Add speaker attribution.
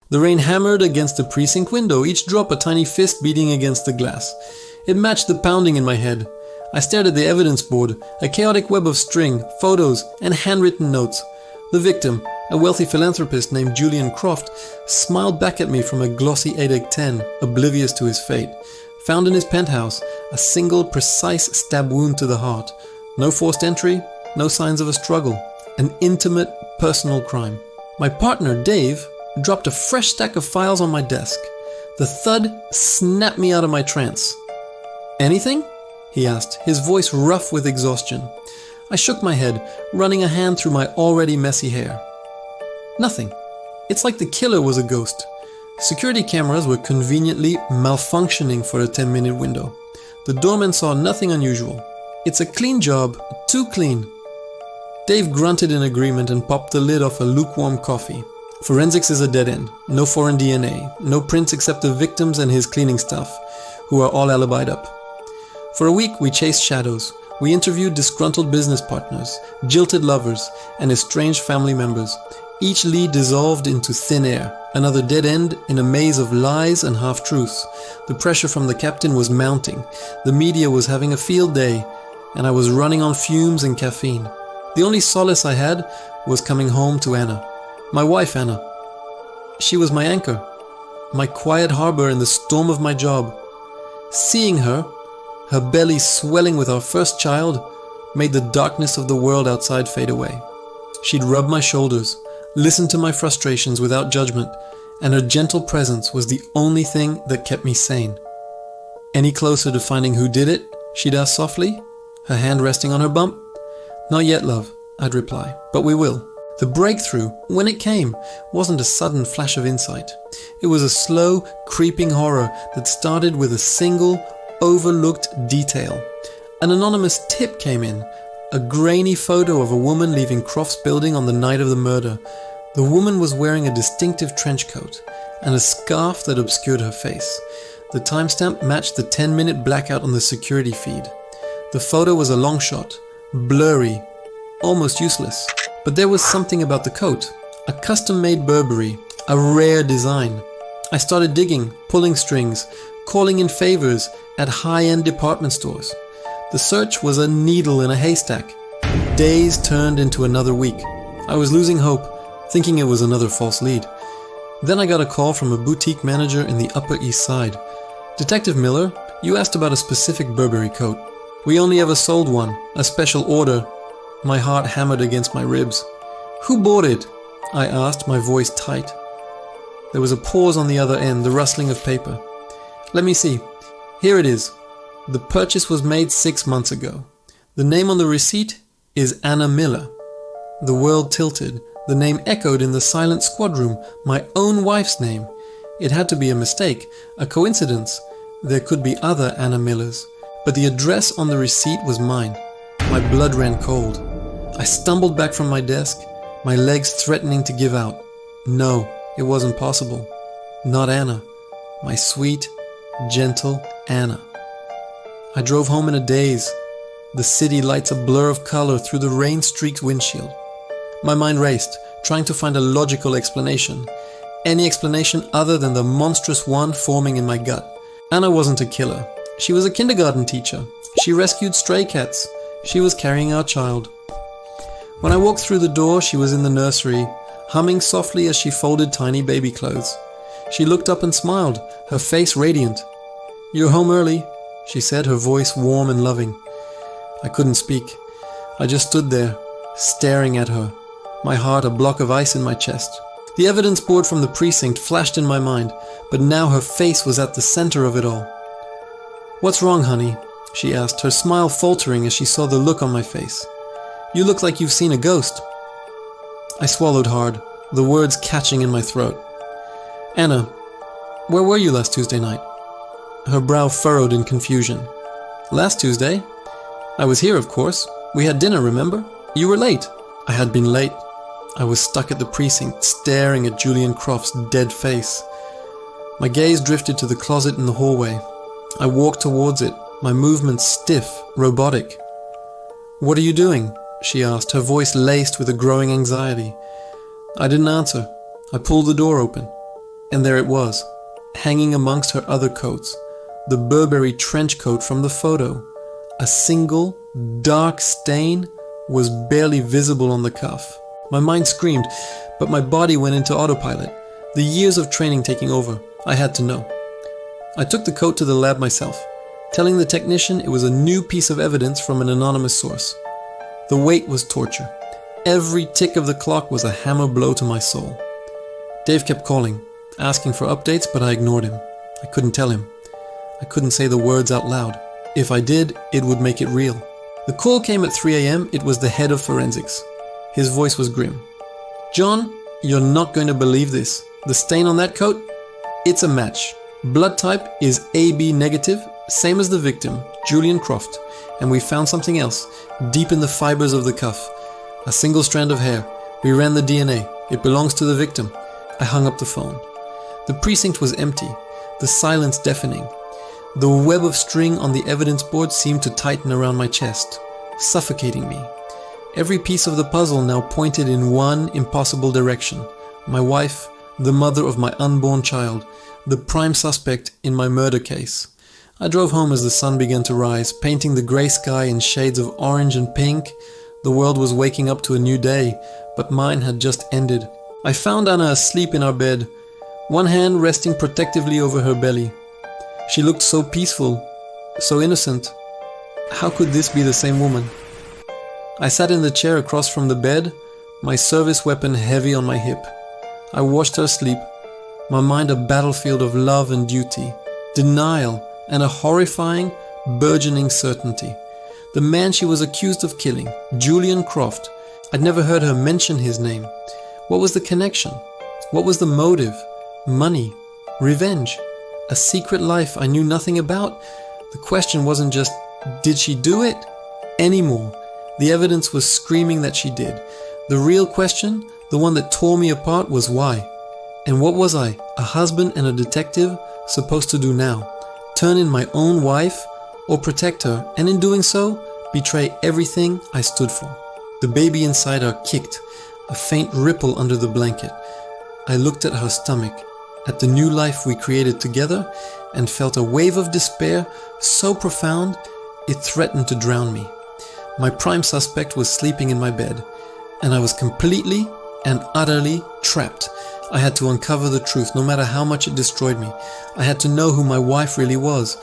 Speaker 1: The rain hammered against the precinct window, each drop a tiny fist beating against the glass. It matched the pounding in my head. I stared at the evidence board, a chaotic web of string, photos, and handwritten notes. The victim, a wealthy philanthropist named Julian Croft, smiled back at me from a glossy 8x10, oblivious to his fate. Found in his penthouse, a single precise stab wound to the heart. No forced entry, no signs of a struggle. An intimate, personal crime. My partner, Dave, dropped a fresh stack of files on my desk. The thud snapped me out of my trance. "Anything?" he asked, his voice rough with exhaustion. I shook my head, running a hand through my already messy hair. Nothing. It's like the killer was a ghost. Security cameras were conveniently malfunctioning for a 10-minute window. The doorman saw nothing unusual. "It's a clean job, too clean." Dave grunted in agreement and popped the lid off a lukewarm coffee. Forensics is a dead end. No foreign DNA, no prints except the victims and his cleaning staff, who are all alibied up. For a week we chased shadows. We interviewed disgruntled business partners, jilted lovers, and estranged family members. Each lead dissolved into thin air, another dead end in a maze of lies and half-truths. The pressure from the captain was mounting. The media was having a field day, and I was running on fumes and caffeine. The only solace I had was coming home to Anna. My wife, Anna. She was my anchor, my quiet harbor in the storm of my job. Seeing her, her belly swelling with our first child, made the darkness of the world outside fade away. She'd rub my shoulders, listen to my frustrations without judgment, and her gentle presence was the only thing that kept me sane. "Any closer to finding who did it?" she'd ask softly, her hand resting on her bump. "Not yet, love," I'd reply, "but we will." The breakthrough, when it came, wasn't a sudden flash of insight. It was a slow, creeping horror that started with a single, overlooked detail. An anonymous tip came in, a grainy photo of a woman leaving Croft's building on the night of the murder. The woman was wearing a distinctive trench coat and a scarf that obscured her face. The timestamp matched the 10-minute blackout on the security feed. The photo was a long shot, blurry, almost useless. But there was something about the coat, a custom-made Burberry, a rare design. I started digging, pulling strings, calling in favors at high-end department stores. The search was a needle in a haystack. Days turned into another week. I was losing hope, thinking it was another false lead. Then I got a call from a boutique manager in the Upper East Side. "Detective Miller, you asked about a specific Burberry coat. We only ever sold one, a special order." My heart hammered against my ribs. "Who bought it?" I asked, my voice tight. There was a pause on the other end, the rustling of paper. "Let me see. Here it is. The purchase was made 6 months ago. The name on the receipt is Anna Miller." The world tilted. The name echoed in the silent squad room, my own wife's name. It had to be a mistake, a coincidence. There could be other Anna Millers, but the address on the receipt was mine. My blood ran cold. I stumbled back from my desk, my legs threatening to give out. No, it wasn't possible. Not Anna. My sweet, gentle Anna. I drove home in a daze. The city lights a blur of color through the rain-streaked windshield. My mind raced, trying to find a logical explanation. Any explanation other than the monstrous one forming in my gut. Anna wasn't a killer. She was a kindergarten teacher. She rescued stray cats. She was carrying our child. When I walked through the door, she was in the nursery, humming softly as she folded tiny baby clothes. She looked up and smiled, her face radiant. "You're home early," she said, her voice warm and loving. I couldn't speak. I just stood there, staring at her, my heart a block of ice in my chest. The evidence board from the precinct flashed in my mind, but now her face was at the center of it all. "What's wrong, honey?" she asked, her smile faltering as she saw the look on my face. "You look like you've seen a ghost." I swallowed hard, the words catching in my throat. "Anna, where were you last Tuesday night?" Her brow furrowed in confusion. "Last Tuesday? I was here, of course. We had dinner, remember? You were late." I had been late. I was stuck at the precinct, staring at Julian Croft's dead face. My gaze drifted to the closet in the hallway. I walked towards it, my movements stiff, robotic. "What are you doing?" she asked, her voice laced with a growing anxiety. I didn't answer. I pulled the door open. And there it was, hanging amongst her other coats, the Burberry trench coat from the photo. A single, dark stain was barely visible on the cuff. My mind screamed, but my body went into autopilot, the years of training taking over. I had to know. I took the coat to the lab myself, telling the technician it was a new piece of evidence from an anonymous source. The wait was torture. Every tick of the clock was a hammer blow to my soul. Dave kept calling, asking for updates, but I ignored him. I couldn't tell him. I couldn't say the words out loud. If I did, it would make it real. The call came at 3 a.m. It was the head of forensics. His voice was grim. "John, you're not going to believe this. The stain on that coat? It's a match. Blood type is AB negative, same as the victim, Julian Croft. And we found something else, deep in the fibers of the cuff. A single strand of hair. We ran the DNA. It belongs to the victim." I hung up the phone. The precinct was empty, the silence deafening. The web of string on the evidence board seemed to tighten around my chest, suffocating me. Every piece of the puzzle now pointed in one impossible direction. My wife, the mother of my unborn child, the prime suspect in my murder case. I drove home as the sun began to rise, painting the grey sky in shades of orange and pink. The world was waking up to a new day, but mine had just ended. I found Anna asleep in our bed, one hand resting protectively over her belly. She looked so peaceful, so innocent. How could this be the same woman? I sat in the chair across from the bed, my service weapon heavy on my hip. I watched her sleep, my mind a battlefield of love and duty, denial, and a horrifying, burgeoning certainty. The man she was accused of killing, Julian Croft, I'd never heard her mention his name. What was the connection? What was the motive? Money? Revenge? A secret life I knew nothing about? The question wasn't just, did she do it? Anymore. The evidence was screaming that she did. The real question, the one that tore me apart, was why? And what was I, a husband and a detective, supposed to do now? Turn in my own wife, or protect her, and in doing so, betray everything I stood for? The baby inside her kicked, a faint ripple under the blanket. I looked at her stomach, at the new life we created together, and felt a wave of despair so profound it threatened to drown me. My prime suspect was sleeping in my bed, and I was completely and utterly trapped. I had to uncover the truth, no matter how much it destroyed me. I had to know who my wife really was,